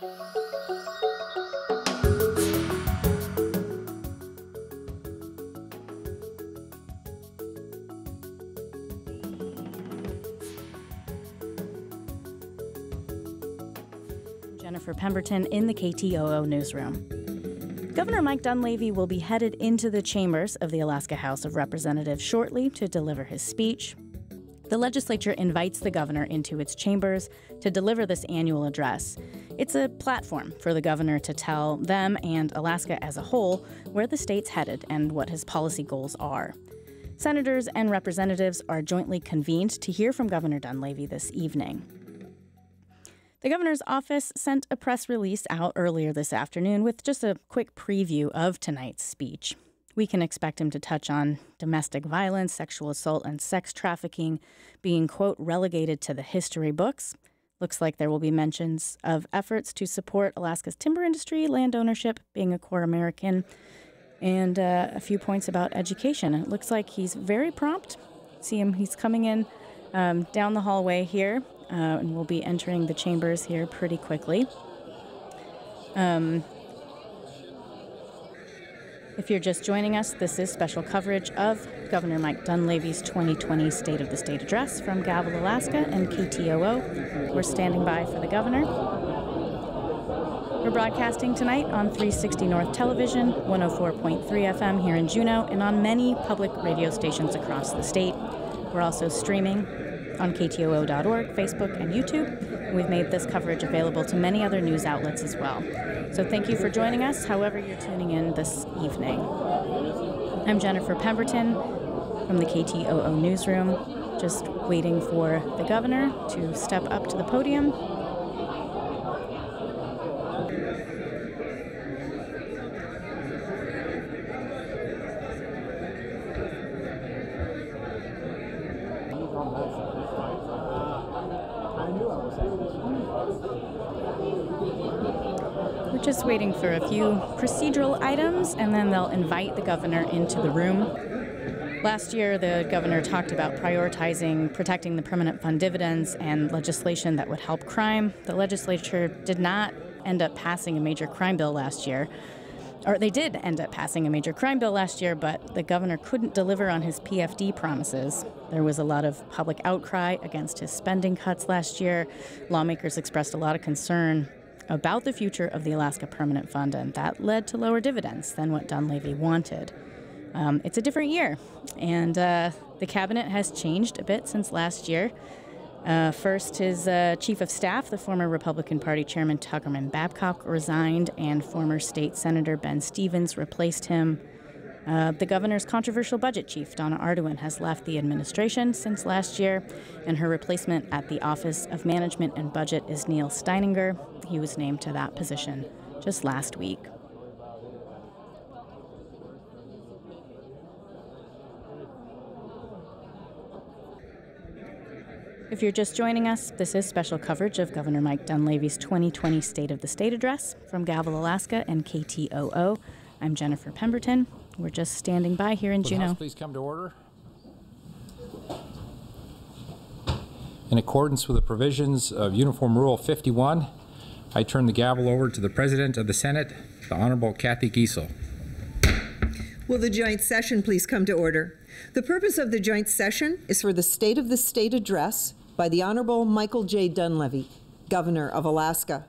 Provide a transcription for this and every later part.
Jennifer Pemberton in the KTOO newsroom. Governor Mike Dunleavy will be headed into the chambers of the Alaska House of Representatives shortly to deliver his speech. The legislature invites the governor into its chambers to deliver this annual address. It's a platform for the governor to tell them and Alaska as a whole where the state's headed and what his policy goals are. Senators and representatives are jointly convened to hear from Governor Dunleavy this evening. The governor's office sent a press release out earlier this afternoon with just a quick preview of tonight's speech. We can expect him to touch on domestic violence, sexual assault, and sex trafficking being, quote, relegated to the history books. Looks like there will be mentions of efforts to support Alaska's timber industry, land ownership, being a core American, and a few points about education. It looks like he's very prompt. See him, he's coming in down the hallway here. And we'll be entering the chambers here pretty quickly. If you're just joining us, this is special coverage of Governor Mike Dunleavy's 2020 State of the State Address from Gavel, Alaska, and KTOO. We're standing by for the governor. We're broadcasting tonight on 360 North Television, 104.3 FM here in Juneau, and on many public radio stations across the state. We're also streaming on KTOO.org, Facebook, and YouTube. We've made this coverage available to many other news outlets as well. So thank you for joining us, however you're tuning in this evening. I'm Jennifer Pemberton from the KTOO newsroom, just waiting for the governor to step up to the podium. We're just waiting for a few procedural items, and then they'll invite the governor into the room. Last year, the governor talked about prioritizing protecting the permanent fund dividends and legislation that would help crime. The legislature did not end up passing a major crime bill last year. Or they did end up passing a major crime bill last year, but the governor couldn't deliver on his PFD promises. There was a lot of public outcry against his spending cuts last year. Lawmakers expressed a lot of concern about the future of the Alaska Permanent Fund, and that led to lower dividends than what Dunleavy wanted. It's a different year, and the cabinet has changed a bit since last year. First, his chief of staff, the former Republican Party chairman Tuckerman Babcock, resigned, and former state senator Ben Stevens replaced him. The governor's controversial budget chief, Donna Arduin, has left the administration since last year, and her replacement at the Office of Management and Budget is Neil Steininger. He was named to that position just last week. If you're just joining us, this is special coverage of Governor Mike Dunleavy's 2020 State of the State Address from Gavel, Alaska, and KTOO. I'm Jennifer Pemberton. We're just standing by here in Juneau. Please come to order. In accordance with the provisions of Uniform Rule 51, I turn the gavel over to the President of the Senate, the Honorable Kathy Giessel. Will the joint session please come to order? The purpose of the joint session is for the State of the State Address by the Honorable Michael J. Dunleavy, Governor of Alaska.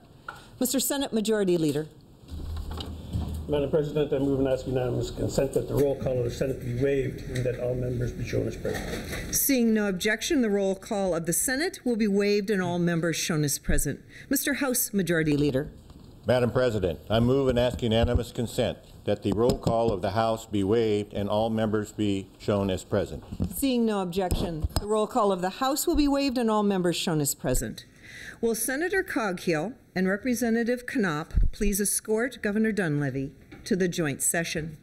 Mr. Senate Majority Leader. Madam President, I move and ask unanimous consent that the roll call of the Senate be waived and that all members be shown as present. Seeing no objection, the roll call of the Senate will be waived and all members shown as present. Mr. House Majority Leader. Madam President, I move and ask unanimous consent that the roll call of the House be waived and all members be shown as present. Seeing no objection, the roll call of the House will be waived and all members shown as present. Will Senator Coghill and Representative Knopp please escort Governor Dunleavy to the joint session?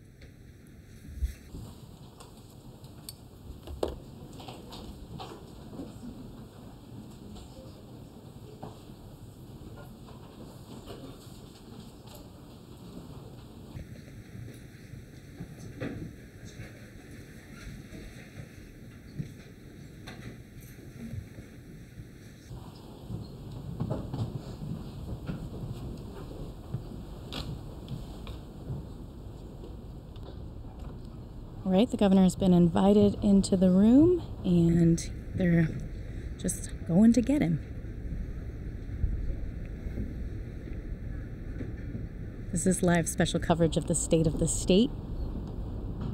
All right, the governor has been invited into the room, and they're just going to get him. This is live special coverage of the State of the State.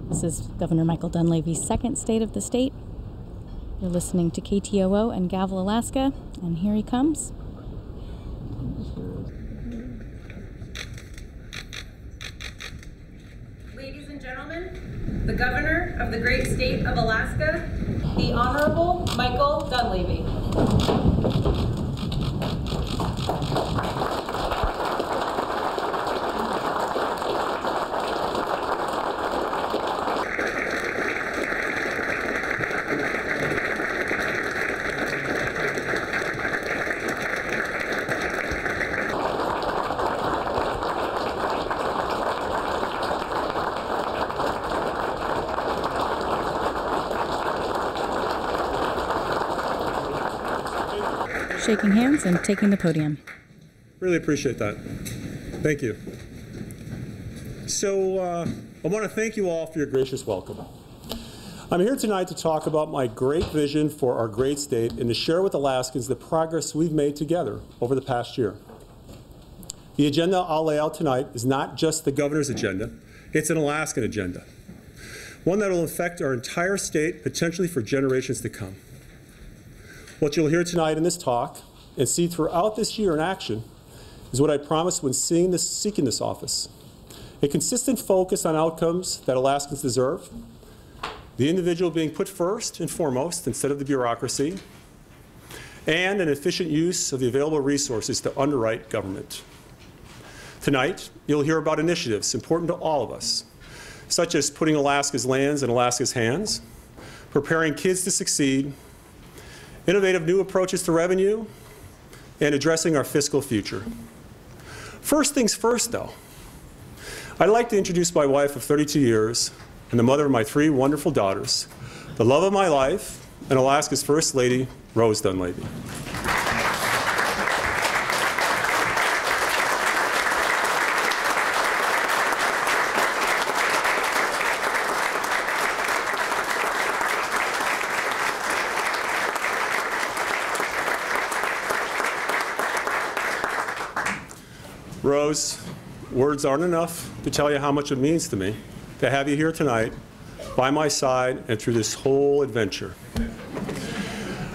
This is Governor Michael Dunleavy's second State of the State. You're listening to KTOO and Gavel, Alaska, and here he comes. Ladies and gentlemen, the Governor of the great state of Alaska, the Honorable Michael Dunleavy. Shaking hands and taking the podium. Really appreciate that. Thank you. So I want to thank you all for your gracious welcome. I'm here tonight to talk about my great vision for our great state and to share with Alaskans the progress we've made together over the past year. The agenda I'll lay out tonight is not just the governor's agenda, it's an Alaskan agenda. One that will affect our entire state, potentially for generations to come. What you'll hear tonight in this talk and see throughout this year in action is what I promised when seeking this office. A consistent focus on outcomes that Alaskans deserve, the individual being put first and foremost instead of the bureaucracy, and an efficient use of the available resources to underwrite government. Tonight, you'll hear about initiatives important to all of us, such as putting Alaska's lands in Alaska's hands, preparing kids to succeed, innovative new approaches to revenue, and addressing our fiscal future. First things first, though. I'd like to introduce my wife of 32 years and the mother of my 3 wonderful daughters, the love of my life, and Alaska's First Lady, Rose Dunleavy. Rose, words aren't enough to tell you how much it means to me to have you here tonight by my side and through this whole adventure.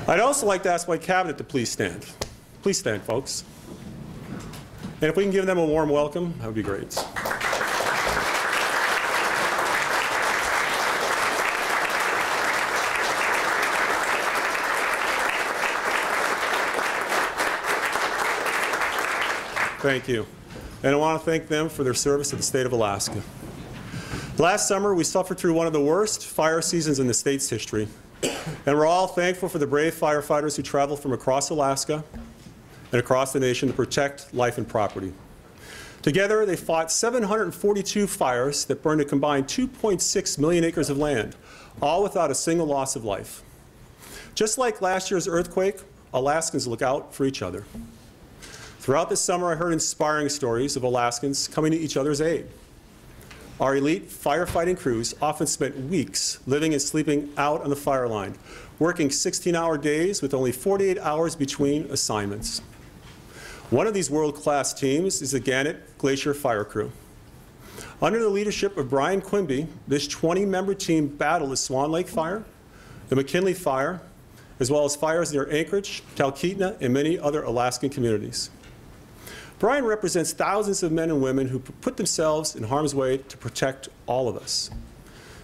I'd also like to ask my cabinet to please stand. Please stand, folks. And if we can give them a warm welcome, that would be great. Thank you. And I want to thank them for their service to the state of Alaska. Last summer, we suffered through one of the worst fire seasons in the state's history. And we're all thankful for the brave firefighters who traveled from across Alaska and across the nation to protect life and property. Together, they fought 742 fires that burned a combined 2.6 million acres of land, all without a single loss of life. Just like last year's earthquake, Alaskans look out for each other. Throughout the summer, I heard inspiring stories of Alaskans coming to each other's aid. Our elite firefighting crews often spent weeks living and sleeping out on the fire line, working 16-hour days with only 48 hours between assignments. One of these world-class teams is the Gannett Glacier Fire Crew. Under the leadership of Brian Quimby, this 20-member team battled the Swan Lake Fire, the McKinley Fire, as well as fires near Anchorage, Talkeetna, and many other Alaskan communities. Brian represents thousands of men and women who put themselves in harm's way to protect all of us.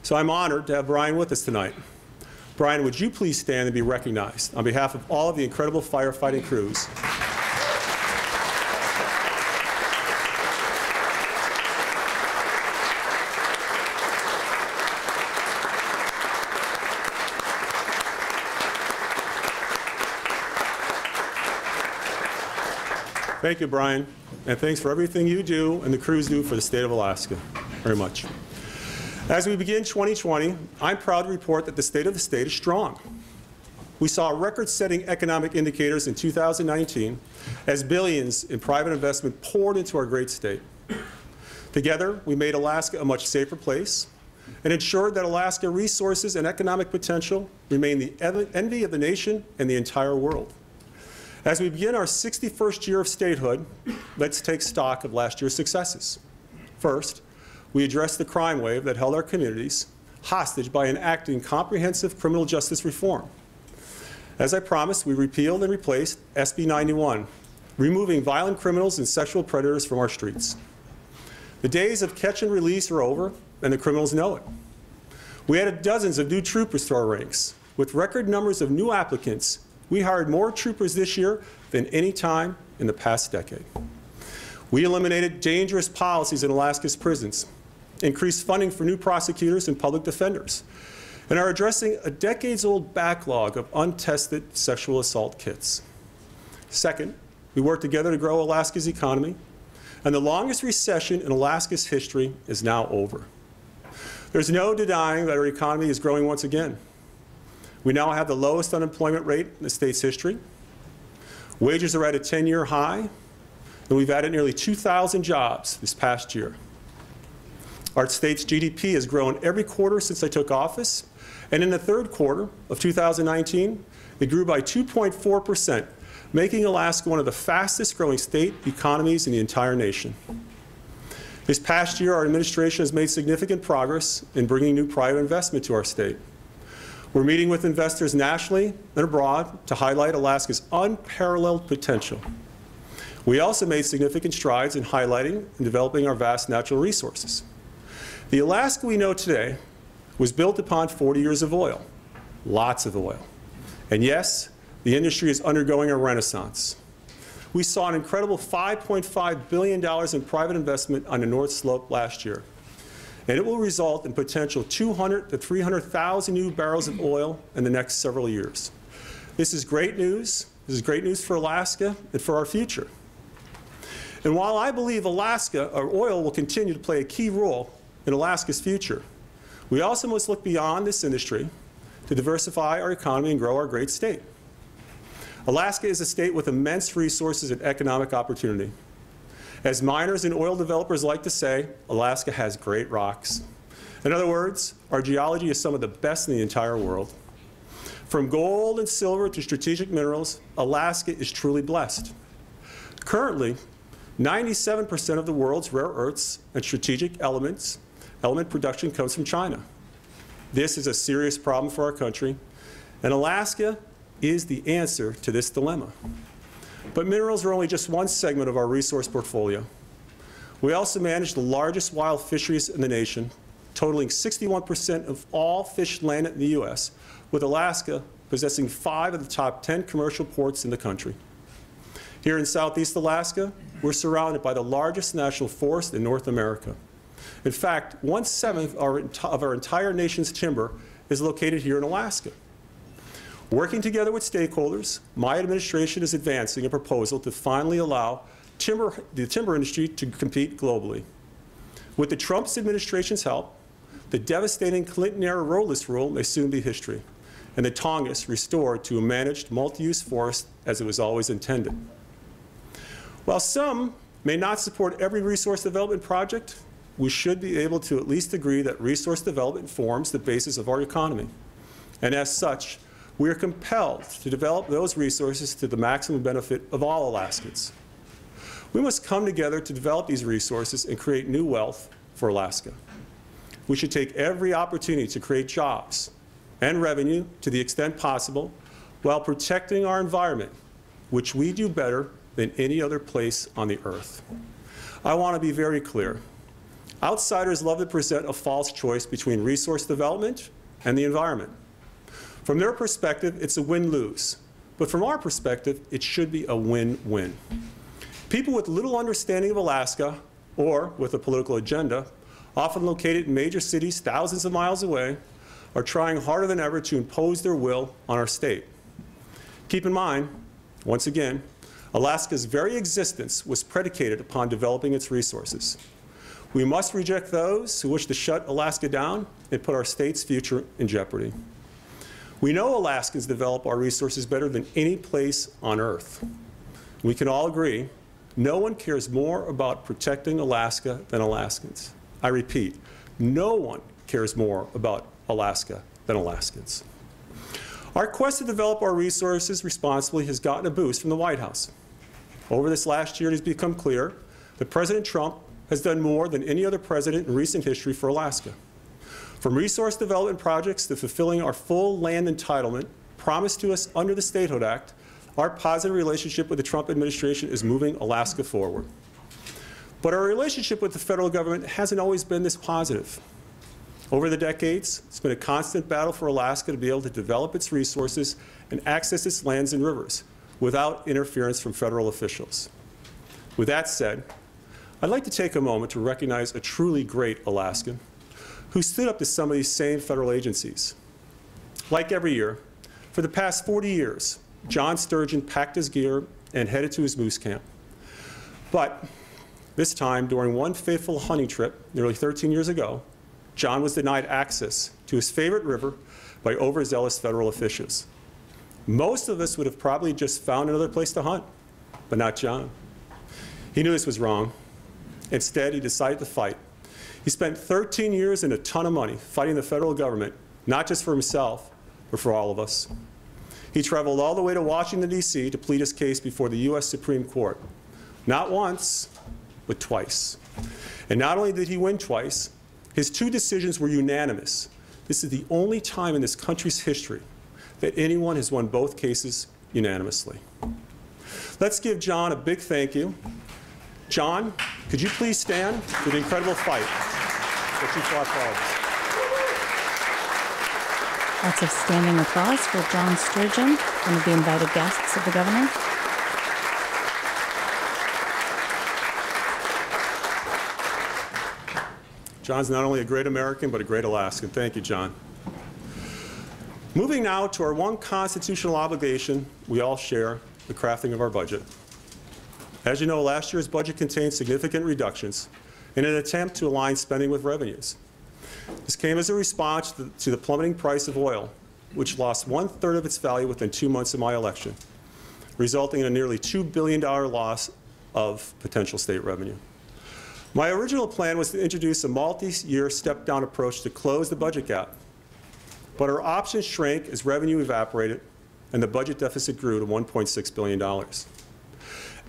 So I'm honored to have Brian with us tonight. Brian, would you please stand and be recognized on behalf of all of the incredible firefighting crews? Thank you, Brian, and thanks for everything you do and the crews do for the state of Alaska. Very much. As we begin 2020, I'm proud to report that the state of the state is strong. We saw record-setting economic indicators in 2019 as billions in private investment poured into our great state. Together, we made Alaska a much safer place, and ensured that Alaska resources and economic potential remain the envy of the nation and the entire world. As we begin our 61st year of statehood, let's take stock of last year's successes. First, we addressed the crime wave that held our communities hostage by enacting comprehensive criminal justice reform. As I promised, we repealed and replaced SB 91, removing violent criminals and sexual predators from our streets. The days of catch and release are over, and the criminals know it. We added dozens of new troopers to our ranks. With record numbers of new applicants, we hired more troopers this year than any time in the past decade. We eliminated dangerous policies in Alaska's prisons, increased funding for new prosecutors and public defenders, and are addressing a decades-old backlog of untested sexual assault kits. Second, we worked together to grow Alaska's economy, and the longest recession in Alaska's history is now over. There's no denying that our economy is growing once again. We now have the lowest unemployment rate in the state's history. Wages are at a 10-year high, and we've added nearly 2,000 jobs this past year. Our state's GDP has grown every quarter since I took office, and in the third quarter of 2019, it grew by 2.4%, making Alaska one of the fastest growing state economies in the entire nation. This past year, our administration has made significant progress in bringing new private investment to our state. We're meeting with investors nationally and abroad to highlight Alaska's unparalleled potential. We also made significant strides in highlighting and developing our vast natural resources. The Alaska we know today was built upon 40 years of oil, lots of oil. And yes, the industry is undergoing a renaissance. We saw an incredible $5.5 billion in private investment on the North Slope last year. And it will result in potential 200 to 300,000 new barrels of oil in the next several years. This is great news. This is great news for Alaska and for our future. And while I believe Alaska, or oil, will continue to play a key role in Alaska's future, we also must look beyond this industry to diversify our economy and grow our great state. Alaska is a state with immense resources and economic opportunity. As miners and oil developers like to say, Alaska has great rocks. In other words, our geology is some of the best in the entire world. From gold and silver to strategic minerals, Alaska is truly blessed. Currently, 97% of the world's rare earths and strategic element production comes from China. This is a serious problem for our country, and Alaska is the answer to this dilemma. But minerals are only just one segment of our resource portfolio. We also manage the largest wild fisheries in the nation, totaling 61% of all fish landed in the U.S., with Alaska possessing 5 of the top 10 commercial ports in the country. Here in Southeast Alaska, we're surrounded by the largest national forest in North America. In fact, 1/7 of our entire nation's timber is located here in Alaska. Working together with stakeholders, my administration is advancing a proposal to finally allow the timber industry to compete globally. With the Trump administration's help, the devastating Clinton-era roadless rule may soon be history, and the Tongass restored to a managed multi-use forest as it was always intended. While some may not support every resource development project, we should be able to at least agree that resource development forms the basis of our economy. And as such, we are compelled to develop those resources to the maximum benefit of all Alaskans. We must come together to develop these resources and create new wealth for Alaska. We should take every opportunity to create jobs and revenue to the extent possible while protecting our environment, which we do better than any other place on the earth. I want to be very clear. Outsiders love to present a false choice between resource development and the environment. From their perspective, it's a win-lose. But from our perspective, it should be a win-win. People with little understanding of Alaska, or with a political agenda, often located in major cities thousands of miles away, are trying harder than ever to impose their will on our state. Keep in mind, once again, Alaska's very existence was predicated upon developing its resources. We must reject those who wish to shut Alaska down and put our state's future in jeopardy. We know Alaskans develop our resources better than any place on earth. We can all agree, no one cares more about protecting Alaska than Alaskans. I repeat, no one cares more about Alaska than Alaskans. Our quest to develop our resources responsibly has gotten a boost from the White House. Over this last year, it has become clear that President Trump has done more than any other president in recent history for Alaska. From resource development projects to fulfilling our full land entitlement promised to us under the Statehood Act, our positive relationship with the Trump administration is moving Alaska forward. But our relationship with the federal government hasn't always been this positive. Over the decades, it's been a constant battle for Alaska to be able to develop its resources and access its lands and rivers without interference from federal officials. With that said, I'd like to take a moment to recognize a truly great Alaskan who stood up to some of these same federal agencies. Like every year, for the past 40 years, John Sturgeon packed his gear and headed to his moose camp. But this time, during one fateful hunting trip nearly 13 years ago, John was denied access to his favorite river by overzealous federal officials. Most of us would have probably just found another place to hunt, but not John. He knew this was wrong. Instead, he decided to fight. He spent 13 years and a ton of money fighting the federal government, not just for himself, but for all of us. He traveled all the way to Washington, D.C. to plead his case before the U.S. Supreme Court. Not once, but twice. And not only did he win twice, his two decisions were unanimous. This is the only time in this country's history that anyone has won both cases unanimously. Let's give John a big thank you. John, could you please stand for the incredible fight that you fought for all of us. Lots of standing applause for John Sturgeon, one of the invited guests of the governor. John's not only a great American, but a great Alaskan. Thank you, John. Moving now to our one constitutional obligation we all share, the crafting of our budget. As you know, last year's budget contained significant reductions in an attempt to align spending with revenues. This came as a response to the plummeting price of oil, which lost 1/3 of its value within 2 months of my election, resulting in a nearly $2 billion loss of potential state revenue. My original plan was to introduce a multi-year step-down approach to close the budget gap, but our options shrank as revenue evaporated and the budget deficit grew to $1.6 billion.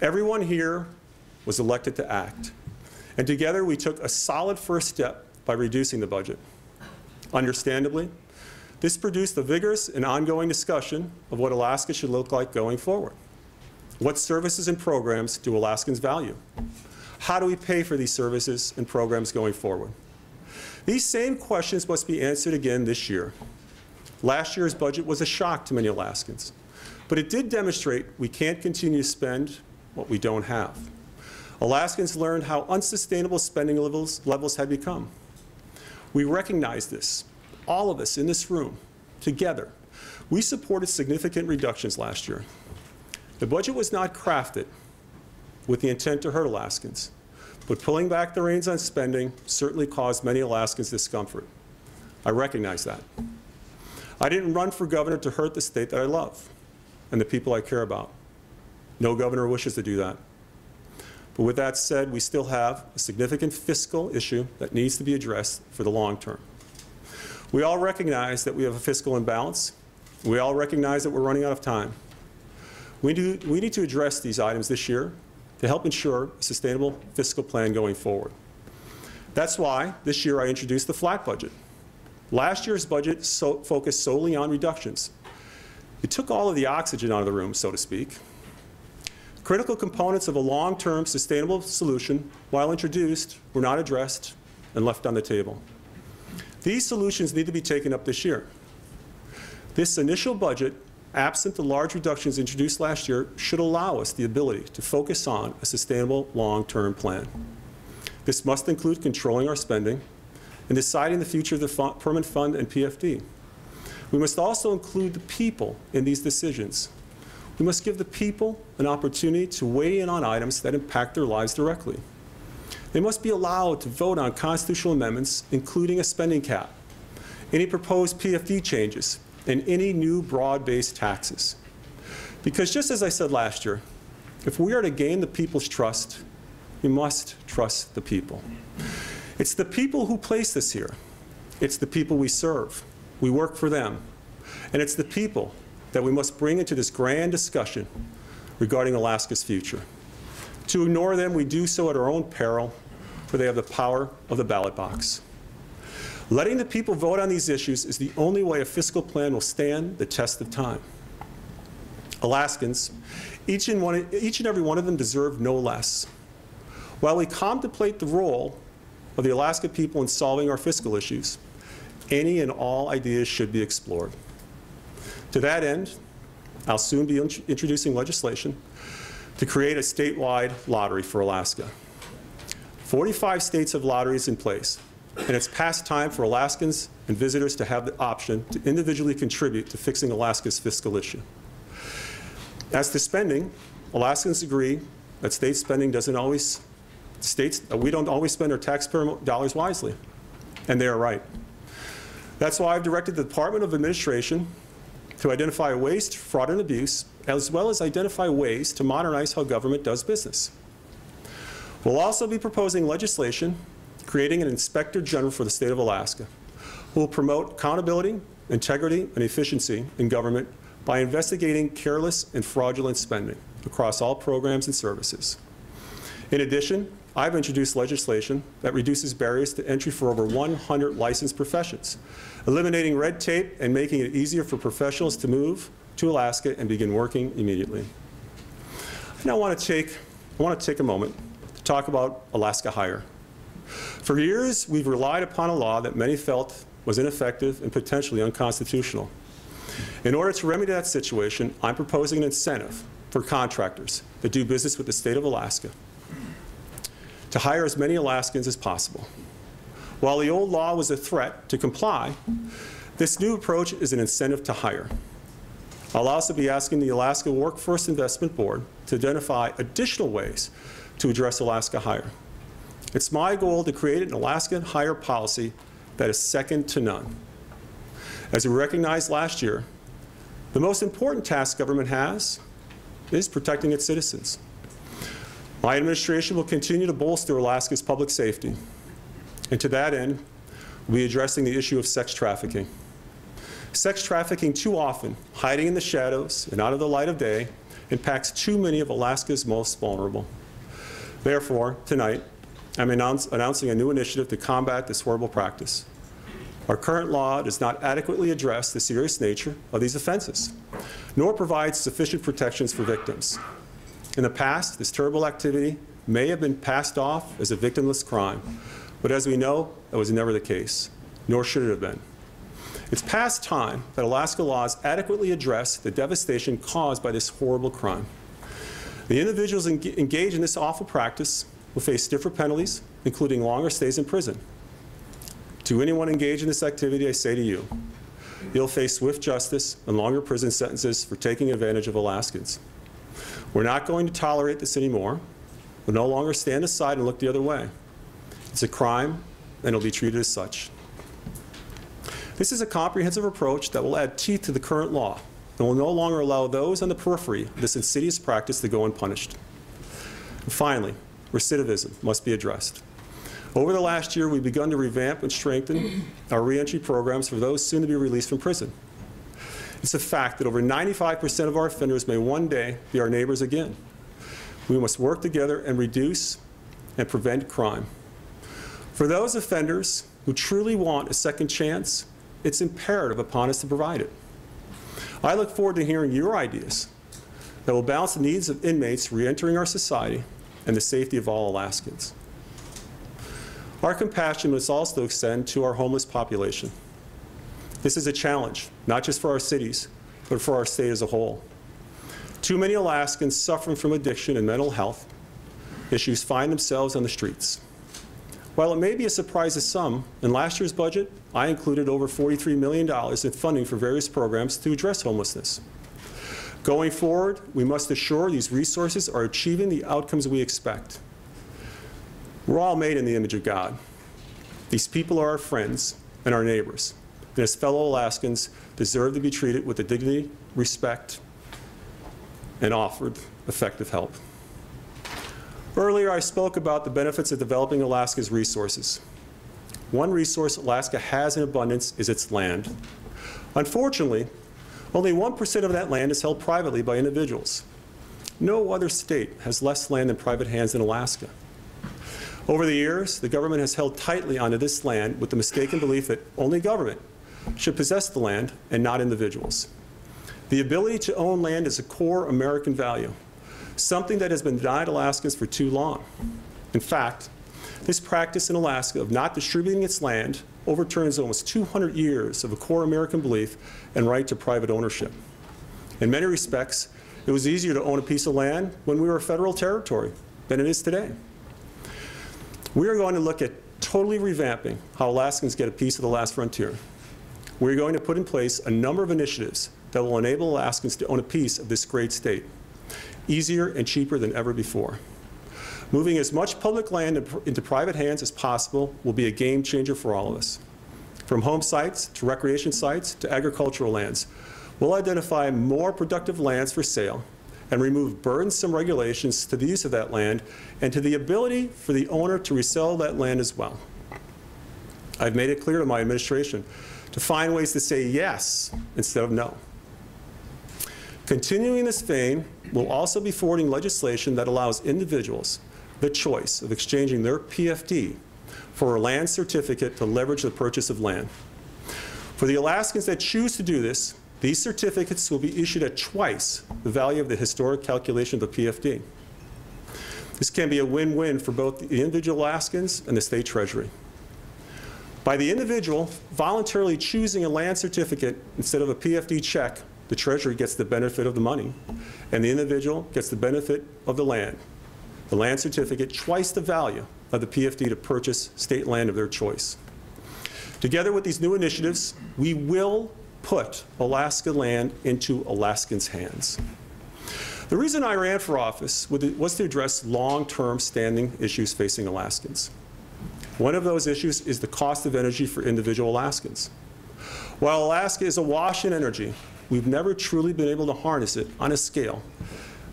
Everyone here was elected to act, and together we took a solid first step by reducing the budget. Understandably, this produced a vigorous and ongoing discussion of what Alaska should look like going forward. What services and programs do Alaskans value? How do we pay for these services and programs going forward? These same questions must be answered again this year. Last year's budget was a shock to many Alaskans, but it did demonstrate we can't continue to spend what we don't have. Alaskans learned how unsustainable spending levels had become. We recognize this, all of us in this room, together. We supported significant reductions last year. The budget was not crafted with the intent to hurt Alaskans, but pulling back the reins on spending certainly caused many Alaskans discomfort. I recognize that. I didn't run for governor to hurt the state that I love and the people I care about. No governor wishes to do that. But with that said, we still have a significant fiscal issue that needs to be addressed for the long term. We all recognize that we have a fiscal imbalance. We all recognize that we're running out of time. We need to address these items this year to help ensure a sustainable fiscal plan going forward. That's why this year I introduced the flat budget. Last year's budget focused solely on reductions. It took all of the oxygen out of the room, so to speak. Critical components of a long-term sustainable solution, while introduced, were not addressed and left on the table. These solutions need to be taken up this year. This initial budget, absent the large reductions introduced last year, should allow us the ability to focus on a sustainable long-term plan. This must include controlling our spending and deciding the future of the Permanent Fund and PFD. We must also include the people in these decisions. We must give the people an opportunity to weigh in on items that impact their lives directly. They must be allowed to vote on constitutional amendments, including a spending cap, any proposed PFD changes, and any new broad-based taxes. Because just as I said last year, if we are to gain the people's trust, we must trust the people. It's the people who placed us here, It's the people we serve. We work for them. And it's the people that we must bring into this grand discussion regarding Alaska's future. To ignore them, we do so at our own peril, for they have the power of the ballot box. Letting the people vote on these issues is the only way a fiscal plan will stand the test of time. Alaskans, each and every one of them, deserve no less. While we contemplate the role of the Alaska people in solving our fiscal issues, any and all ideas should be explored. To that end, I'll soon be introducing legislation to create a statewide lottery for Alaska. 45 states have lotteries in place, and it's past time for Alaskans and visitors to have the option to individually contribute to fixing Alaska's fiscal issue. As to spending, Alaskans agree that state spending we don't always spend our taxpayer dollars wisely, and they are right. That's why I've directed the Department of Administration to identify waste, fraud, and abuse, as well as identify ways to modernize how government does business. We'll also be proposing legislation creating an Inspector General for the state of Alaska, who will promote accountability, integrity, and efficiency in government by investigating careless and fraudulent spending across all programs and services. In addition, I've introduced legislation that reduces barriers to entry for over 100 licensed professions, eliminating red tape and making it easier for professionals to move to Alaska and begin working immediately. Now I want to take a moment to talk about Alaska Hire. For years, we've relied upon a law that many felt was ineffective and potentially unconstitutional. In order to remedy that situation, I'm proposing an incentive for contractors that do business with the state of Alaska to hire as many Alaskans as possible. While the old law was a threat to comply, this new approach is an incentive to hire. I'll also be asking the Alaska Workforce Investment Board to identify additional ways to address Alaska Hire. It's my goal to create an Alaska Hire policy that is second to none. As we recognized last year, the most important task government has is protecting its citizens. My administration will continue to bolster Alaska's public safety, and to that end, we'll be addressing the issue of sex trafficking. Sex trafficking, too often hiding in the shadows and out of the light of day, impacts too many of Alaska's most vulnerable. Therefore, tonight, I'm announcing a new initiative to combat this horrible practice. Our current law does not adequately address the serious nature of these offenses, nor provide sufficient protections for victims. In the past, this terrible activity may have been passed off as a victimless crime, but as we know, that was never the case, nor should it have been. It's past time that Alaska laws adequately address the devastation caused by this horrible crime. The individuals engaged in this awful practice will face stiffer penalties, including longer stays in prison. To anyone engaged in this activity, I say to you, you'll face swift justice and longer prison sentences for taking advantage of Alaskans. We're not going to tolerate this anymore. We'll no longer stand aside and look the other way. It's a crime, and it'll be treated as such. This is a comprehensive approach that will add teeth to the current law and will no longer allow those on the periphery of this insidious practice to go unpunished. And finally, recidivism must be addressed. Over the last year, we've begun to revamp and strengthen our reentry programs for those soon to be released from prison. It's a fact that over 95% of our offenders may one day be our neighbors again. We must work together and reduce and prevent crime. For those offenders who truly want a second chance, it's imperative upon us to provide it. I look forward to hearing your ideas that will balance the needs of inmates reentering our society and the safety of all Alaskans. Our compassion must also extend to our homeless population. This is a challenge, not just for our cities, but for our state as a whole. Too many Alaskans suffering from addiction and mental health issues find themselves on the streets. While it may be a surprise to some, in last year's budget, I included over $43 million in funding for various programs to address homelessness. Going forward, we must assure these resources are achieving the outcomes we expect. We're all made in the image of God. These people are our friends and our neighbors, and as fellow Alaskans, deserve to be treated with the dignity, respect, and offered effective help. Earlier, I spoke about the benefits of developing Alaska's resources. one resource Alaska has in abundance is its land. Unfortunately, only 1% of that land is held privately by individuals. No other state has less land in private hands than Alaska. Over the years, the government has held tightly onto this land with the mistaken belief that only government should possess the land and not individuals. The ability to own land is a core American value, something that has been denied Alaskans for too long. In fact, this practice in Alaska of not distributing its land overturns almost 200 years of a core American belief and right to private ownership. In many respects, it was easier to own a piece of land when we were a federal territory than it is today. We are going to look at totally revamping how Alaskans get a piece of the last frontier. We're going to put in place a number of initiatives that will enable Alaskans to own a piece of this great state, easier and cheaper than ever before. Moving as much public land into private hands as possible will be a game changer for all of us. From home sites to recreation sites to agricultural lands, we'll identify more productive lands for sale and remove burdensome regulations to the use of that land and to the ability for the owner to resell that land as well. I've made it clear to my administration to find ways to say yes instead of no. Continuing this vein, we'll also be forwarding legislation that allows individuals the choice of exchanging their PFD for a land certificate to leverage the purchase of land. For the Alaskans that choose to do this, these certificates will be issued at twice the value of the historic calculation of the PFD. This can be a win-win for both the individual Alaskans and the state treasury. By the individual voluntarily choosing a land certificate instead of a PFD check, the treasury gets the benefit of the money, and the individual gets the benefit of the land certificate twice the value of the PFD to purchase state land of their choice. Together with these new initiatives, we will put Alaska land into Alaskans' hands. The reason I ran for office was to address long-term standing issues facing Alaskans. One of those issues is the cost of energy for individual Alaskans. While Alaska is awash in energy, we've never truly been able to harness it on a scale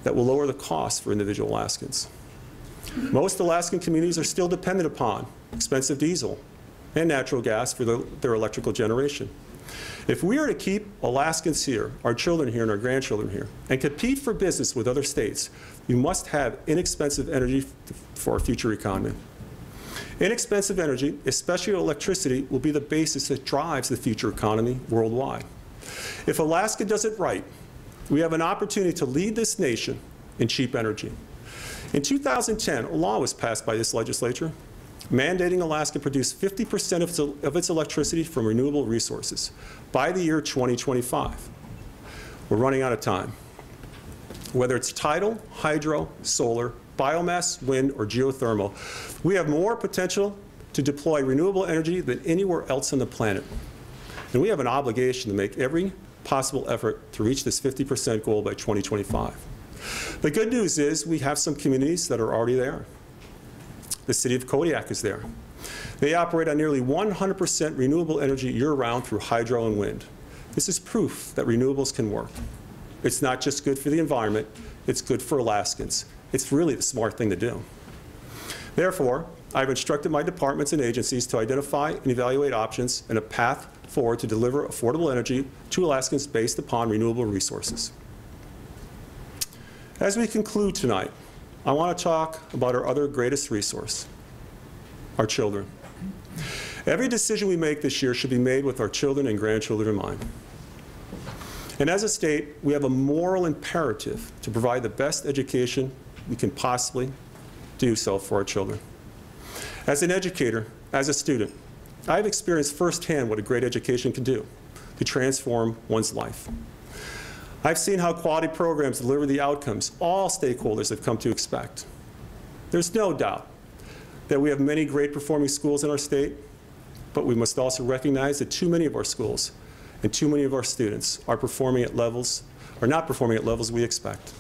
that will lower the cost for individual Alaskans. Most Alaskan communities are still dependent upon expensive diesel and natural gas for their electrical generation. If we are to keep Alaskans here, our children here and our grandchildren here, and compete for business with other states, we must have inexpensive energy for our future economy. Inexpensive energy, especially electricity, will be the basis that drives the future economy worldwide. If Alaska does it right, we have an opportunity to lead this nation in cheap energy. In 2010, a law was passed by this legislature mandating Alaska produce 50% of its electricity from renewable resources by the year 2025. We're running out of time. Whether it's tidal, hydro, solar, biomass, wind, or geothermal, we have more potential to deploy renewable energy than anywhere else on the planet. And we have an obligation to make every possible effort to reach this 50% goal by 2025. The good news is we have some communities that are already there. The city of Kodiak is there. They operate on nearly 100% renewable energy year-round through hydro and wind. This is proof that renewables can work. It's not just good for the environment, it's good for Alaskans. It's really the smart thing to do. Therefore, I've instructed my departments and agencies to identify and evaluate options and a path forward to deliver affordable energy to Alaskans based upon renewable resources. As we conclude tonight, I want to talk about our other greatest resource, our children. Every decision we make this year should be made with our children and grandchildren in mind. And as a state, we have a moral imperative to provide the best education we can possibly do so for our children. As an educator, as a student, I've experienced firsthand what a great education can do to transform one's life. I've seen how quality programs deliver the outcomes all stakeholders have come to expect. There's no doubt that we have many great performing schools in our state, but we must also recognize that too many of our schools and too many of our students are not performing at levels we expect.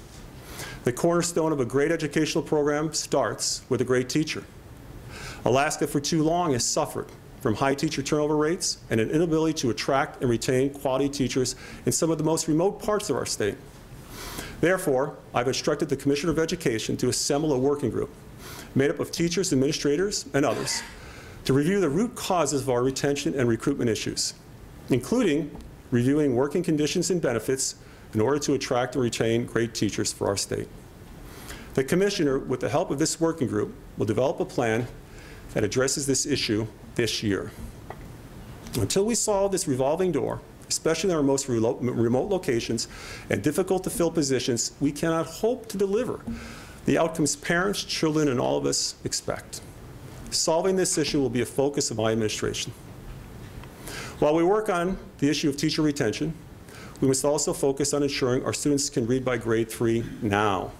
The cornerstone of a great educational program starts with a great teacher. Alaska for too long has suffered from high teacher turnover rates and an inability to attract and retain quality teachers in some of the most remote parts of our state. Therefore, I've instructed the Commissioner of Education to assemble a working group made up of teachers, administrators, and others to review the root causes of our retention and recruitment issues, including reviewing working conditions and benefits in order to attract and retain great teachers for our state. The Commissioner, with the help of this working group, will develop a plan that addresses this issue this year. Until we solve this revolving door, especially in our most remote locations and difficult to fill positions, we cannot hope to deliver the outcomes parents, children, and all of us expect. Solving this issue will be a focus of my administration. While we work on the issue of teacher retention, we must also focus on ensuring our students can read by grade 3 now.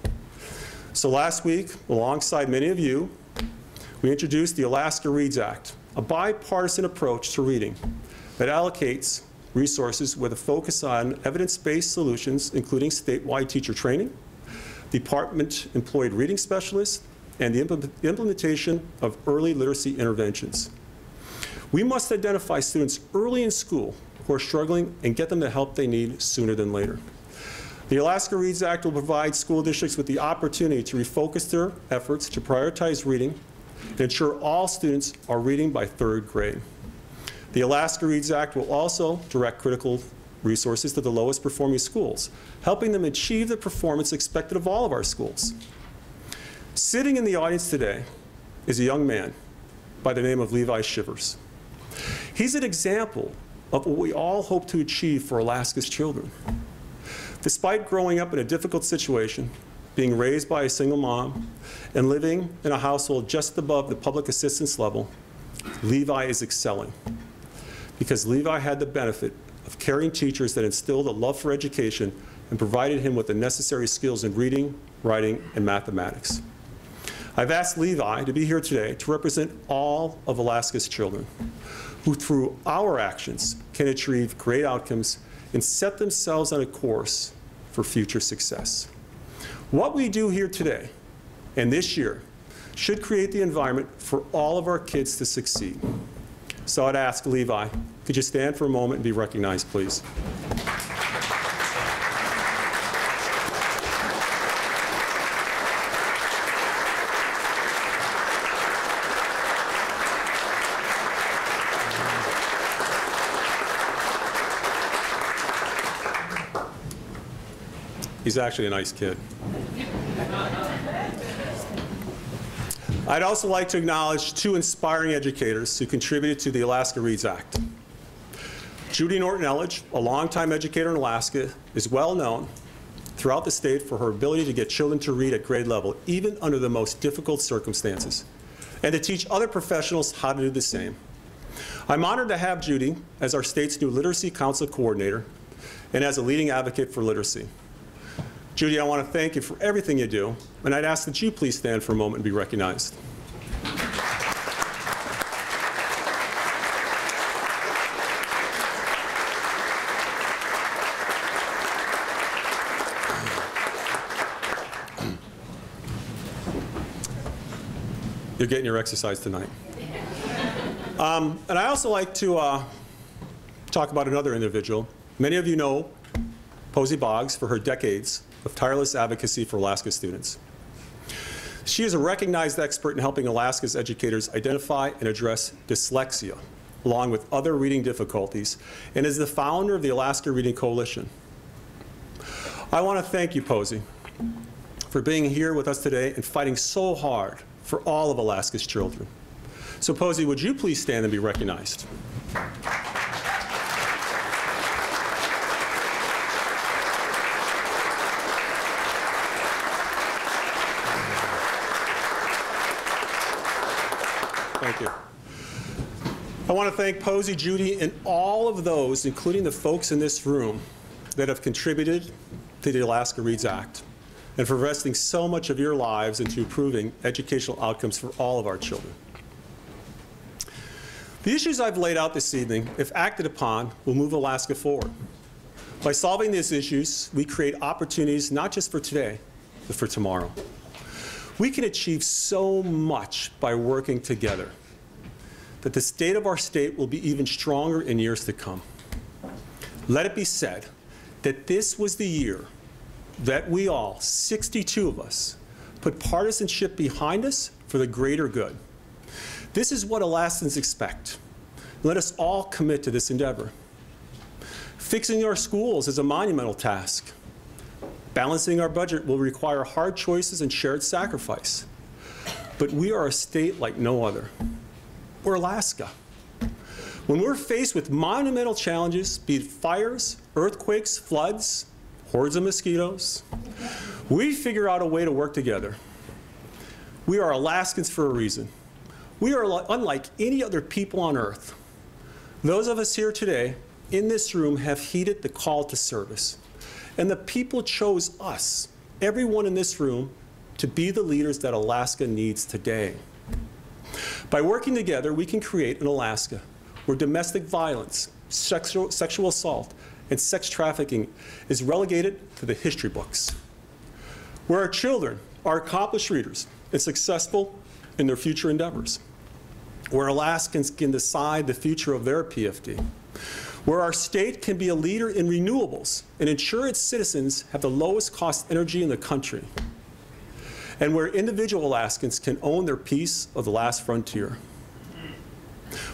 So last week, alongside many of you, we introduced the Alaska Reads Act, a bipartisan approach to reading that allocates resources with a focus on evidence-based solutions, including statewide teacher training, department-employed reading specialists, and the implementation of early literacy interventions. We must identify students early in school who are struggling and get them the help they need sooner than later. The Alaska Reads Act will provide school districts with the opportunity to refocus their efforts to prioritize reading and ensure all students are reading by 3rd grade. The Alaska Reads Act will also direct critical resources to the lowest performing schools, helping them achieve the performance expected of all of our schools. Sitting in the audience today is a young man by the name of Levi Shivers. He's an example of what we all hope to achieve for Alaska's children. Despite growing up in a difficult situation, being raised by a single mom, and living in a household just above the public assistance level, Levi is excelling because Levi had the benefit of caring teachers that instilled a love for education and provided him with the necessary skills in reading, writing, and mathematics. I've asked Levi to be here today to represent all of Alaska's children who, through our actions, can achieve great outcomes and set themselves on a course for future success. What we do here today and this year should create the environment for all of our kids to succeed. So I'd ask Levi, could you stand for a moment and be recognized, please? He's actually a nice kid. I'd also like to acknowledge 2 inspiring educators who contributed to the Alaska Reads Act. Judy Norton-Elledge, a longtime educator in Alaska, is well known throughout the state for her ability to get children to read at grade level, even under the most difficult circumstances, and to teach other professionals how to do the same. I'm honored to have Judy as our state's new Literacy Council coordinator and as a leading advocate for literacy. Judy, I want to thank you for everything you do, and I'd ask that you please stand for a moment and be recognized. You're getting your exercise tonight. And I also like to talk about another individual. Many of you know Posey Boggs for her decades of tireless advocacy for Alaska students. She is a recognized expert in helping Alaska's educators identify and address dyslexia, along with other reading difficulties, and is the founder of the Alaska Reading Coalition. I want to thank you, Posey, for being here with us today and fighting so hard for all of Alaska's children. So, Posey, would you please stand and be recognized? Thank you. I want to thank Posey, Judy, and all of those, including the folks in this room, that have contributed to the Alaska Reads Act and for investing so much of your lives into improving educational outcomes for all of our children. The issues I've laid out this evening, if acted upon, will move Alaska forward. By solving these issues, we create opportunities not just for today, but for tomorrow. We can achieve so much by working together that the state of our state will be even stronger in years to come. Let it be said that this was the year that we all, 62 of us, put partisanship behind us for the greater good. This is what Alaskans expect. Let us all commit to this endeavor. Fixing our schools is a monumental task. Balancing our budget will require hard choices and shared sacrifice. But we are a state like no other. We're Alaska. When we're faced with monumental challenges, be it fires, earthquakes, floods, hordes of mosquitoes, we figure out a way to work together. We are Alaskans for a reason. We are unlike any other people on Earth. Those of us here today in this room have heeded the call to service. And the people chose us, everyone in this room, to be the leaders that Alaska needs today. By working together, we can create an Alaska where domestic violence, sexual assault, and sex trafficking is relegated to the history books. Where our children are accomplished readers and successful in their future endeavors. Where Alaskans can decide the future of their PFD. Where our state can be a leader in renewables and ensure its citizens have the lowest cost energy in the country. And where individual Alaskans can own their piece of the last frontier.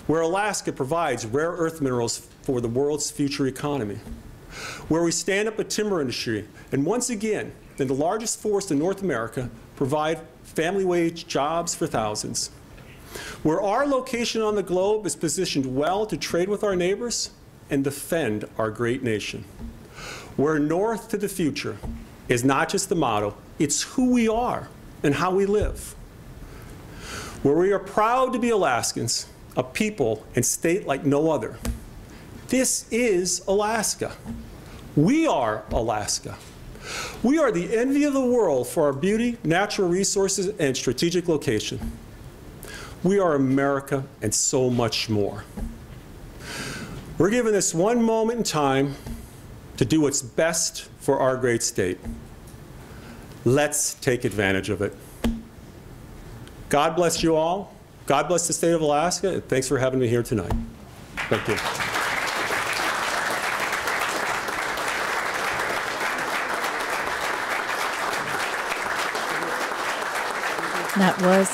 Where Alaska provides rare earth minerals for the world's future economy. Where we stand up a timber industry and once again, in the largest forest in North America, provide family wage jobs for thousands. Where our location on the globe is positioned well to trade with our neighbors and defend our great nation. Where north to the future is not just the motto, it's who we are and how we live. Where we are proud to be Alaskans, a people and state like no other. This is Alaska. We are Alaska. We are the envy of the world for our beauty, natural resources, and strategic location. We are America and so much more. We're given this one moment in time to do what's best for our great state. Let's take advantage of it. God bless you all. God bless the state of Alaska, and thanks for having me here tonight. Thank you. That was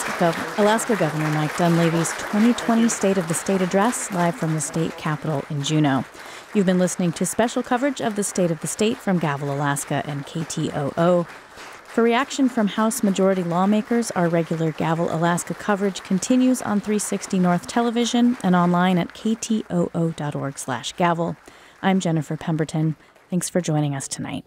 Alaska Governor Mike Dunleavy's 2020 State of the State Address, live from the state capitol in Juneau. You've been listening to special coverage of the State of the State from Gavel, Alaska and KTOO. For reaction from House Majority lawmakers, our regular Gavel, Alaska coverage continues on 360 North Television and online at ktoo.org/gavel. I'm Jennifer Pemberton. Thanks for joining us tonight.